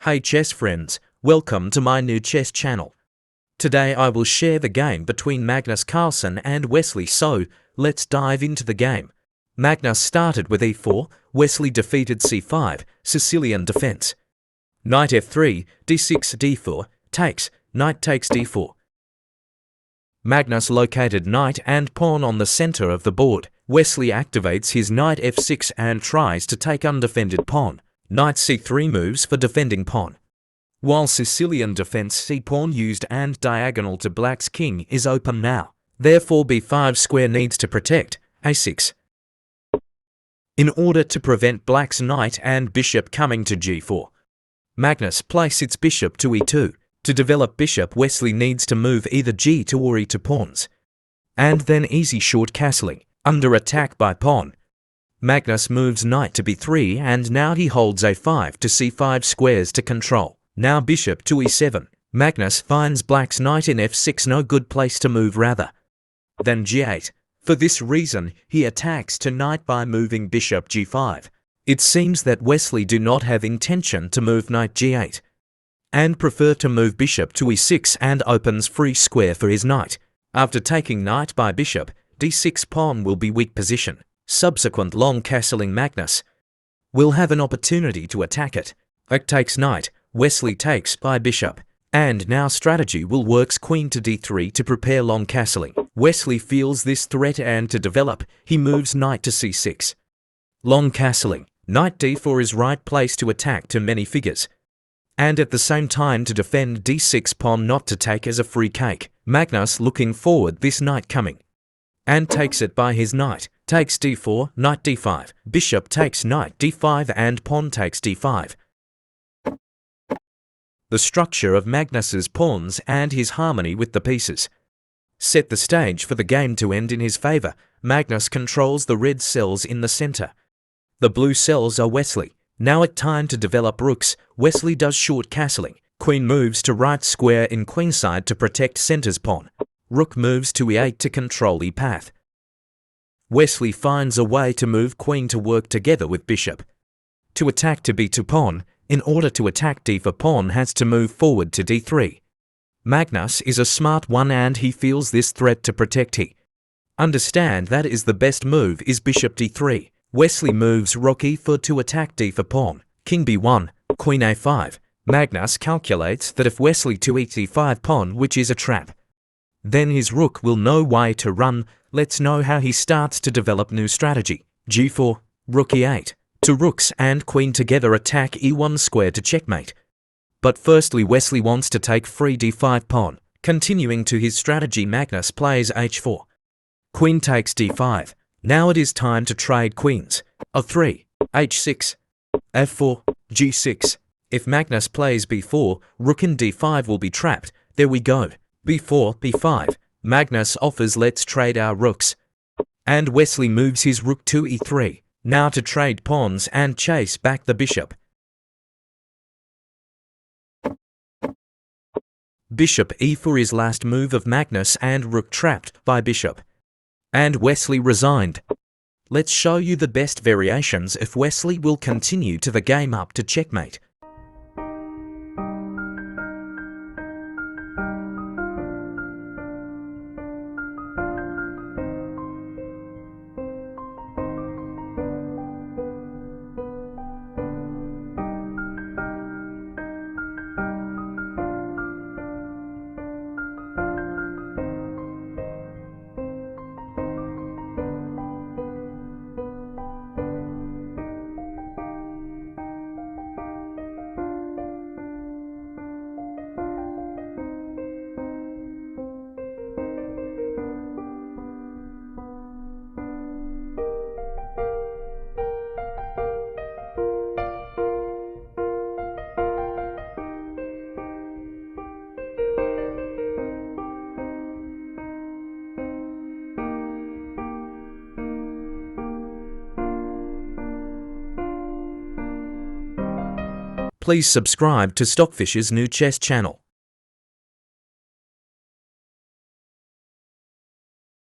Hey chess friends, welcome to my new chess channel. Today I will share the game between Magnus Carlsen and Wesley So. Let's dive into the game. Magnus started with e4, Wesley defeated c5, Sicilian defense. Knight f3, d6, d4, takes, knight takes d4. Magnus located knight and pawn on the center of the board. Wesley activates his knight f6 and tries to take undefended pawn. Knight c3 moves for defending pawn. While Sicilian defense c-pawn used and diagonal to black's king is open now. Therefore b5 square needs to protect, a6. In order to prevent black's knight and bishop coming to g4. Magnus places its bishop to e2. To develop bishop, Wesley needs to move either g2 or e2 pawns. And then easy short castling, under attack by pawn. Magnus moves knight to b3 and now he holds a5 to c5 squares to control. Now bishop to e7. Magnus finds black's knight in f6 no good place to move rather than g8. For this reason, he attacks to knight by moving bishop g5. It seems that Wesley do not have intention to move knight g8 and prefer to move bishop to e6 and opens free square for his knight. After taking knight by bishop, d6 pawn will be weak position. Subsequent long castling Magnus will have an opportunity to attack it. Black takes knight, Wesley takes by bishop. And now strategy will works queen to d3 to prepare long castling. Wesley feels this threat and to develop, he moves knight to c6. Long castling, knight d4 is right place to attack to many figures. And at the same time to defend d6 pawn not to take as a free cake. Magnus looking forward this knight coming. And takes it by his knight. Takes d4, knight d5, bishop takes knight d5 and pawn takes d5. The structure of Magnus's pawns and his harmony with the pieces set the stage for the game to end in his favor. Magnus controls the red cells in the center. The blue cells are Wesley. Now it's time to develop rooks. Wesley does short castling. Queen moves to right square in queenside to protect center's pawn. Rook moves to e8 to control e path. Wesley finds a way to move queen to work together with bishop. To attack to b2 pawn, in order to attack d4 pawn has to move forward to d3. Magnus is a smart one and he feels this threat to protect he. Understand that is the best move is bishop d3. Wesley moves rook e4 to attack d4 pawn. King b1, queen a5. Magnus calculates that if Wesley to e5 pawn which is a trap, then his rook will know way to run. Let's know how he starts to develop new strategy. g4, rook e8. Two rooks and queen together attack e1 square to checkmate. But firstly Wesley wants to take free d5 pawn. Continuing to his strategy Magnus plays h4. Queen takes d5. Now it is time to trade queens. a3, h6, f4, g6. If Magnus plays b4, rook in d5 will be trapped. There we go. b4, b5. Magnus offers let's trade our rooks. And Wesley moves his rook to e3. Now to trade pawns and chase back the bishop. Bishop e4 is last move of Magnus and rook trapped by bishop. And Wesley resigned. Let's show you the best variations if Wesley will continue to the game up to checkmate. Please subscribe to Stockfish's new chess channel.